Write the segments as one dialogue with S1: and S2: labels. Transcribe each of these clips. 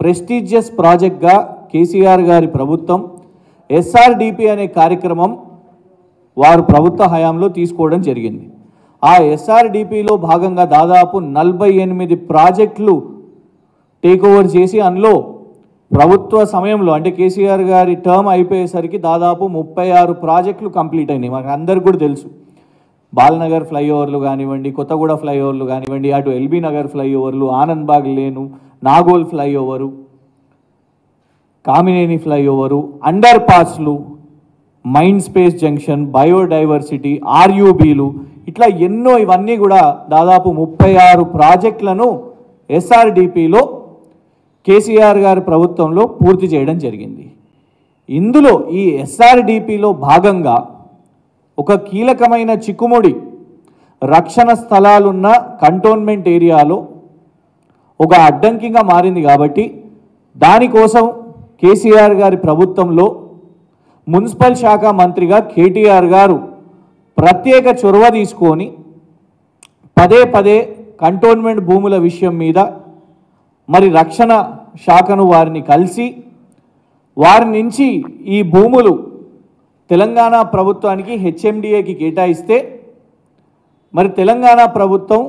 S1: Prestigious ప్రాజెక్ట్గా KCR గారి ప్రభుత్వం SRDP అనే కార్యక్రమం వారు ప్రభుత్వ హయాంలో తీసుకోవడం జరిగింది. ఆ ఎస్ఆర్డిపిలో భాగంగా దాదాపు 48 ప్రాజెక్టులు టేక్ ఓవర్ చేసి అందులో ప్రభుత్వ సమయంలో అంటే కేసీఆర్ గారి టర్మ్ అయిపోయేసరికి దాదాపు 36 ప్రాజెక్టులు కంప్లీట్ అయినాయి. మాకు అందరికీ కూడా తెలుసు. బాల్నగర్ ఫ్లైఓవర్లు కానివ్వండి, కొత్తగూడ ఫ్లైఓవర్లు కానివ్వండి, అటు ఎల్బీ నగర్ ఫ్లైఓవర్లు, Anandbagh lane, Nagole flyover, Kamineni flyover, under పాస్లు, మైండ్ స్పేస్ జంక్షన్, బయోడైవర్సిటీ, ఆర్యూబీలు, ఇట్లా ఎన్నో ఇవన్నీ కూడా దాదాపు 36 ప్రాజెక్టులను ఎస్ఆర్డిపిలో కేసీఆర్ గారి ప్రభుత్వంలో పూర్తి చేయడం జరిగింది. ఇందులో ఈ ఎస్ఆర్డిపిలో భాగంగా ఒక కీలకమైన చిక్కుముడి రక్షణ స్థలాలున్న కంటోన్మెంట్ ఏరియాలో ఒక అడ్డంకిగా మారింది. కాబట్టి దానికోసం కేసీఆర్ గారి ప్రభుత్వంలో మున్సిపల్ శాఖ మంత్రిగా కేటీఆర్ గారు ప్రత్యేక చొరవ తీసుకొని పదే పదే కంటోన్మెంట్ భూముల విషయం మీద మరి రక్షణ శాఖను వారిని కలిసి వారి నుంచి ఈ భూములు తెలంగాణ ప్రభుత్వానికి హెచ్ఎండిఏకి కేటాయిస్తే మరి తెలంగాణ ప్రభుత్వం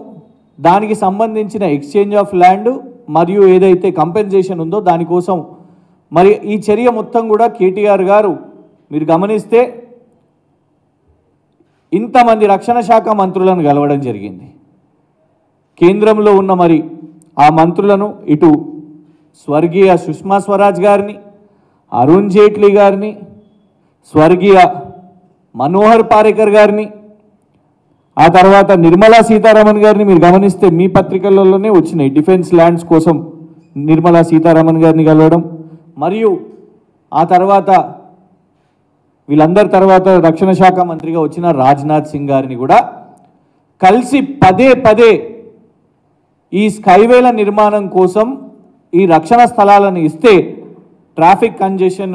S1: దానికి సంబంధించిన ఎక్స్చేంజ్ ఆఫ్ ల్యాండ్ మరియు ఏదైతే కంపెన్సేషన్ ఉందో దానికోసం మరి ఈ చర్య మొత్తం కూడా కేటీఆర్ గారు మీరు గమనిస్తే ఇంతమంది రక్షణ శాఖ మంత్రులను కలవడం జరిగింది. కేంద్రంలో ఉన్న మరి ఆ మంత్రులను ఇటు స్వర్గీయ సుష్మా స్వరాజ్ గారిని, అరుణ్ జైట్లీ గారిని, స్వర్గీయ మనోహర్ పారేకర్ గారిని, ఆ తర్వాత నిర్మలా సీతారామన్ గారిని మీరు గమనిస్తే మీ పత్రికలలోనే వచ్చినాయి. డిఫెన్స్ ల్యాండ్స్ కోసం నిర్మలా సీతారామన్ గారిని కలవడం, మరియు ఆ తర్వాత వీళ్ళందరి తర్వాత రక్షణ శాఖ మంత్రిగా వచ్చిన రాజ్నాథ్ సింగ్ గారిని కూడా కలిసి పదే పదే ఈ స్కైవేల నిర్మాణం కోసం ఈ రక్షణ స్థలాలను ఇస్తే ట్రాఫిక్ కంజెషన్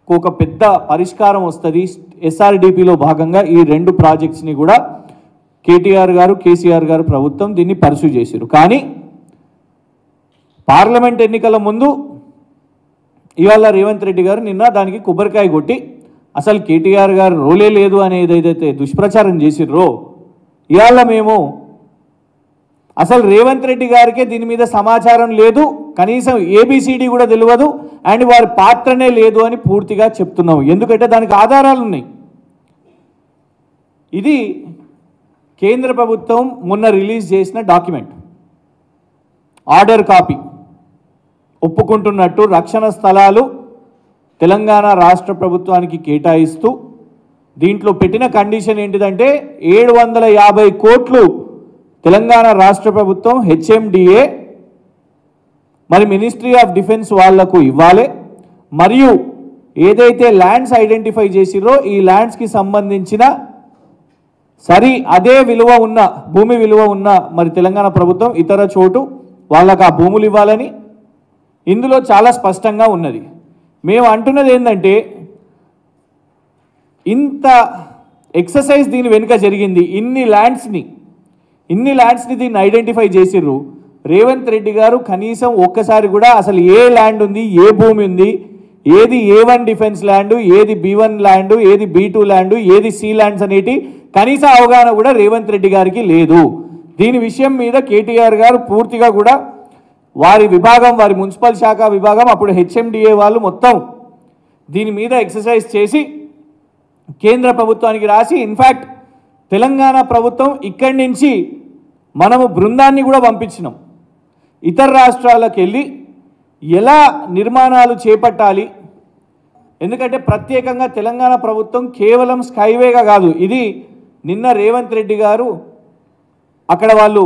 S1: ఒక పెద్ద పరిష్కారం వస్తుంది. ఎస్ఆర్డిపిలో భాగంగా ఈ 2 ప్రాజెక్ట్స్ని కూడా కేటీఆర్ గారు కేసీఆర్ గారు ప్రభుత్వం దీన్ని పర్సూ చేశారు. కానీ పార్లమెంట్ ఎన్నికల ముందు ఇవాళ రేవంత్ రెడ్డి గారు నిన్న దానికి కొబ్బరికాయ కొట్టి అసలు కేటీఆర్ గారు రోలే లేదు అనేది ఏదైతే దుష్ప్రచారం చేసిర్రో ఇవాళ మేము అసలు రేవంత్ రెడ్డి గారికే దీని మీద సమాచారం లేదు, కనీసం ఏబిసిడి కూడా తెలియదు అండ్ వారి పాత్రనే లేదు అని పూర్తిగా చెప్తున్నాం. ఎందుకంటే దానికి ఆధారాలు ఉన్నాయి. ఇది కేంద్ర ప్రభుత్వం మొన్న రిలీజ్ చేసిన డాక్యుమెంట్, ఆర్డర్ కాపీ ఒప్పుకుంటున్నట్టు రక్షణ స్థలాలు తెలంగాణ రాష్ట్ర ప్రభుత్వానికి కేటాయిస్తూ దీంట్లో పెట్టిన కండిషన్ ఏంటిదంటే 750 కోట్లు తెలంగాణ రాష్ట్ర ప్రభుత్వం హెచ్ఎండిఏ మరి మినిస్ట్రీ ఆఫ్ డిఫెన్స్ వాళ్లకు ఇవ్వాలి, మరియు ఏదైతే ల్యాండ్స్ ఐడెంటిఫై చేసిరో ఈ ల్యాండ్స్కి సంబంధించిన అదే విలువ ఉన్న భూమి విలువ ఉన్న మరి తెలంగాణ ప్రభుత్వం ఇతర చోటు వాళ్ళకు ఆ భూములు ఇవ్వాలని ఇందులో చాలా స్పష్టంగా ఉన్నది. మేము అంటున్నది ఏంటంటే ఇంత ఎక్సర్సైజ్ దీని వెనుక జరిగింది. ఇన్ని ల్యాండ్స్ని దీన్ని ఐడెంటిఫై చేసిర్రు. రేవంత్ రెడ్డి గారు కనీసం ఒక్కసారి కూడా అసలు ఏ ల్యాండ్ ఉంది, ఏ భూమి ఉంది, ఏది A1 డిఫెన్స్ ల్యాండ్, ఏది B1 ల్యాండ్, ఏది B2 ల్యాండ్, ఏది C ల్యాండ్స్ అనేటి కనీస అవగాహన కూడా రేవంత్ రెడ్డి గారికి లేదు. దీని విషయం మీద కేటీఆర్ గారు పూర్తిగా కూడా వారి విభాగం, వారి మున్సిపల్ శాఖ విభాగం, అప్పుడు హెచ్ఎండిఏ వాళ్ళు మొత్తం దీని మీద ఎక్సర్సైజ్ చేసి కేంద్ర ప్రభుత్వానికి రాసి ఇన్ఫ్యాక్ట్ తెలంగాణ ప్రభుత్వం ఇక్కడి నుంచి మనము బృందాన్ని కూడా పంపించినాం. ఇతర రాష్ట్రాలకు వెళ్ళి ఎలా నిర్మాణాలు చేపట్టాలి, ఎందుకంటే ప్రత్యేకంగా తెలంగాణ ప్రభుత్వం కేవలం స్కైవేగా కాదు, ఇది నిన్న రేవంత్ రెడ్డి గారు అక్కడ వాళ్ళు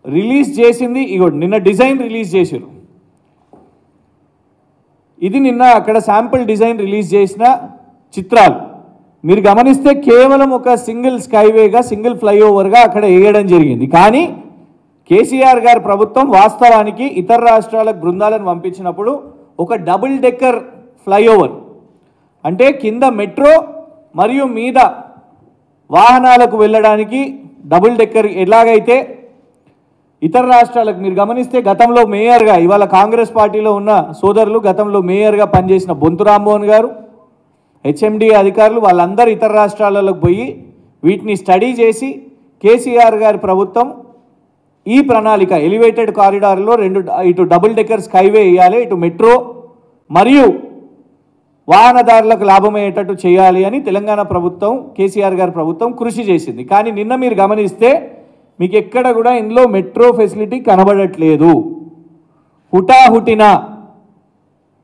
S1: రిలీజ్ చేసింది, నిన్న డిజైన్ రిలీజ్ చేశారు. ఇది నిన్న అక్కడ శాంపుల్ డిజైన్ రిలీజ్ చేసిన చిత్రాలు మీరు గమనిస్తే కేవలం ఒక సింగిల్ స్కైవేగా, సింగిల్ ఫ్లైఓవర్గా అక్కడ వేయడం జరిగింది. కానీ కేసీఆర్ గారి ప్రభుత్వం వాస్తవానికి ఇతర రాష్ట్రాలకు బృందాలను పంపించినప్పుడు ఒక డబుల్ డెక్కర్ ఫ్లైఓవర్, అంటే కింద మెట్రో మరియు మీద వాహనాలకు వెళ్ళడానికి డబుల్ డెక్కర్ ఎలాగైతే ఇతర రాష్ట్రాలకు మీరు గమనిస్తే గతంలో మేయర్గా ఇవాళ కాంగ్రెస్ పార్టీలో ఉన్న సోదరులు గతంలో మేయర్గా పనిచేసిన బొంతు రామ్మోహన్ గారు హెచ్ఎండి అధికారులు వాళ్ళందరూ ఇతర రాష్ట్రాలకు పోయి వీటిని స్టడీ చేసి కేసీఆర్ గారి ప్రభుత్వం ఈ ప్రణాళిక ఎలివేటెడ్ కారిడార్లో ఇటు డబుల్ డెక్కర్ స్కైవే వేయాలి, ఇటు మెట్రో మరియు వాహనదారులకు లాభమయ్యేటట్టు చేయాలి అని తెలంగాణ ప్రభుత్వం కేసీఆర్ గారి ప్రభుత్వం కృషి చేసింది. కానీ నిన్న మీరు గమనిస్తే మీకు ఎక్కడ కూడా ఇందులో మెట్రో ఫెసిలిటీ కనబడట్లేదు. హుటాహుటిన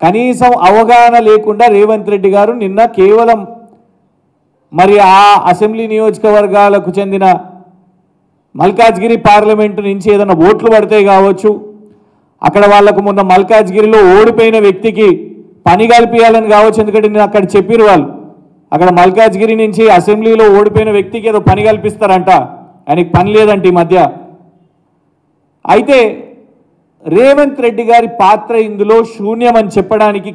S1: కనీసం అవగాహన లేకుండా రేవంత్ రెడ్డి గారు నిన్న కేవలం మరి ఆ అసెంబ్లీ నియోజకవర్గాలకు చెందిన మల్కాజ్గిరి పార్లమెంటు నుంచి ఏదైనా ఓట్లు పడితే కావచ్చు, అక్కడ వాళ్లకు మొన్న మల్కాజ్గిరిలో ఓడిపోయిన వ్యక్తికి పని కల్పించాలని కావచ్చు. ఎందుకంటే నేను అక్కడ చెప్పిరు వాళ్ళు అక్కడ మల్కాజ్గిరి నుంచి అసెంబ్లీలో ఓడిపోయిన వ్యక్తికి ఏదో పని కల్పిస్తారంట, ఆయనకి పని లేదంట ఈ మధ్య. అయితే రేవంత్ రెడ్డి గారి పాత్ర ఇందులో శూన్యమని చెప్పడానికి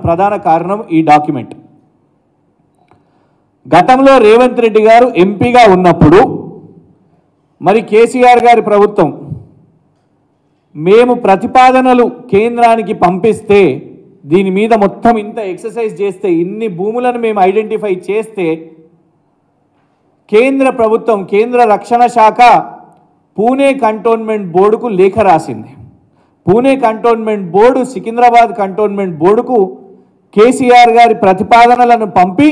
S1: ప్రధాన కారణం ఈ డాక్యుమెంట్. గతంలో రేవంత్ రెడ్డి గారు ఎంపీగా ఉన్నప్పుడు మరి కేసీఆర్ గారి ప్రభుత్వం మేము ప్రతిపాదనలు కేంద్రానికి పంపిస్తే దీని మీద మొత్తం ఇంత ఎక్సర్సైజ్ చేస్తే ఇన్ని భూములను మేము ఐడెంటిఫై చేస్తే కేంద్ర ప్రభుత్వం కేంద్ర రక్షణ శాఖ పూణే కంటోన్మెంట్ బోర్డుకు లేఖ రాసింది. Pune cantonment board Secunderabad cantonment బోర్డుకు కేసీఆర్ గారి ప్రతిపాదనలను పంపి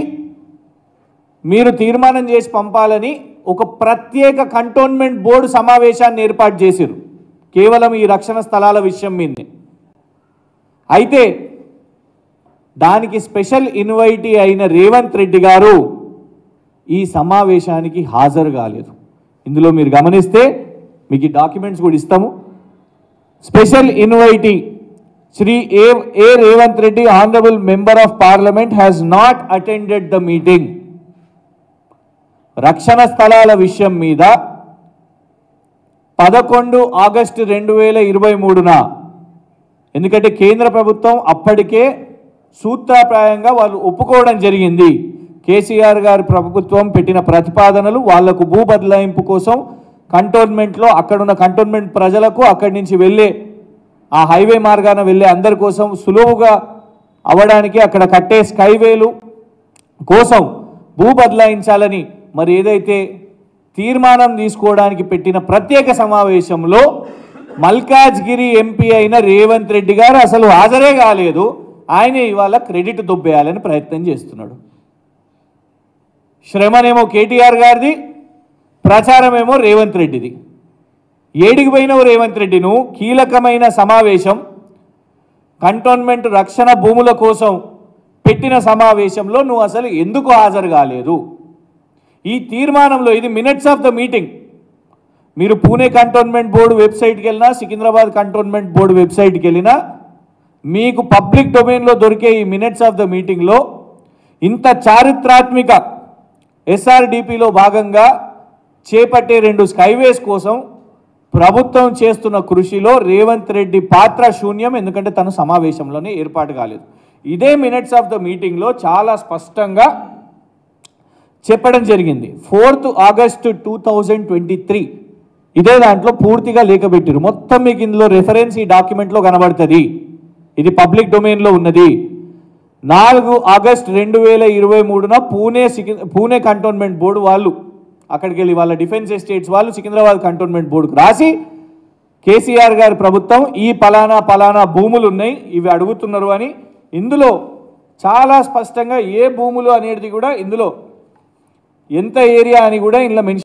S1: మీరు తీర్మానం చేసి పంపాలని ఒక ప్రత్యేక కంటోన్మెంట్ బోర్డు సమావేశాన్ని ఏర్పాటు చేశారు కేవలం ఈ రక్షణ స్థలాల విషయం మీద. అయితే దానికి స్పెషల్ ఇన్వైటీ అయిన రేవంత్ రెడ్డి గారు ఈ సమావేశానికి హాజరు కాలేదు. ఇందులో మీరు గమనిస్తే మీకు ఈ డాక్యుమెంట్స్ కూడా ఇస్తాము. Special invitee Shri A Revanth Reddy honourable member of parliament has not attended the meeting. రక్షణ స్థలాల విషయం మీద 11 ఆగస్టు 2023న ఎందుకంటే కేంద్ర ప్రభుత్వం అప్పటికే సూత్రప్రాయంగా వాళ్ళు ఒప్పుకోవడం జరిగింది. కేసీఆర్ గారి ప్రభుత్వం పెట్టిన ప్రతిపాదనలు వాళ్లకు భూ బదలాయింపు కోసం కంటోన్మెంట్లో అక్కడున్న కంటోన్మెంట్ ప్రజలకు అక్కడి నుంచి వెళ్ళే ఆ హైవే మార్గాన వెళ్ళే అందరి కోసం సులువుగా అవ్వడానికి అక్కడ కట్టే స్కైవేలు కోసం భూ బదలాయించాలని మరి ఏదైతే తీర్మానం తీసుకోవడానికి పెట్టిన ప్రత్యేక సమావేశంలో మల్కాజ్గిరి ఎంపీ అయిన రేవంత్ రెడ్డి గారు అసలు హాజరే కాలేదు. ఆయన ఇవాళ క్రెడిట్ దొబ్బేయాలని ప్రయత్నం చేస్తున్నాడు. శ్రమనేమో కేటీఆర్ గారిది, ప్రచారమేమో రేవంత్ రెడ్డిది. ఏడికి పోయినావు రేవంత్ రెడ్డి? నువ్వు కీలకమైన సమావేశం కంటోన్మెంట్ రక్షణ భూముల కోసం పెట్టిన సమావేశంలో నువ్వు అసలు ఎందుకు హాజరు కాలేదు? ఈ తీర్మానంలో ఇది మినిట్స్ ఆఫ్ ద మీటింగ్. మీరు పూణే కంటోన్మెంట్ బోర్డు వెబ్సైట్కి వెళ్ళినా సికింద్రాబాద్ కంటోన్మెంట్ బోర్డు వెబ్సైట్కి వెళ్ళినా మీకు పబ్లిక్ డొమైన్లో దొరికే ఈ మినిట్స్ ఆఫ్ ద మీటింగ్లో ఇంత చారిత్రాత్మక ఎస్ఆర్డిపిలో భాగంగా చేపట్టే 2 స్కైవేస్ కోసం ప్రభుత్వం చేస్తున్న కృషిలో రేవంత్ రెడ్డి పాత్ర శూన్యం. ఎందుకంటే తను సమావేశంలోనే ఏర్పాటు కాలేదు. ఇదే మినిట్స్ ఆఫ్ ద మీటింగ్లో చాలా స్పష్టంగా చెప్పడం జరిగింది. 4th ఆగస్టు 2023 ఇదే దాంట్లో పూర్తిగా లేఖపెట్టారు. మొత్తం మీకు ఇందులో రెఫరెన్స్ ఈ డాక్యుమెంట్లో కనబడుతుంది. ఇది పబ్లిక్ డొమైన్లో ఉన్నది. 4 ఆగస్టు 2023న పూణే కంటోన్మెంట్ బోర్డు వాళ్ళు అక్కడికి వెళ్ళి వాళ్ళ డిఫెన్స్ ఎస్టేట్స్ వాళ్ళు సికింద్రాబాద్ కంటోన్మెంట్ బోర్డుకు రాసి కేసీఆర్ గారి ప్రభుత్వం ఈ పలానా భూములు ఉన్నాయి ఇవి అడుగుతున్నారు అని ఇందులో చాలా స్పష్టంగా ఏ భూములు అనేది కూడా ఇందులో ఎంత ఏరియా అని కూడా ఇందులో మెన్షన్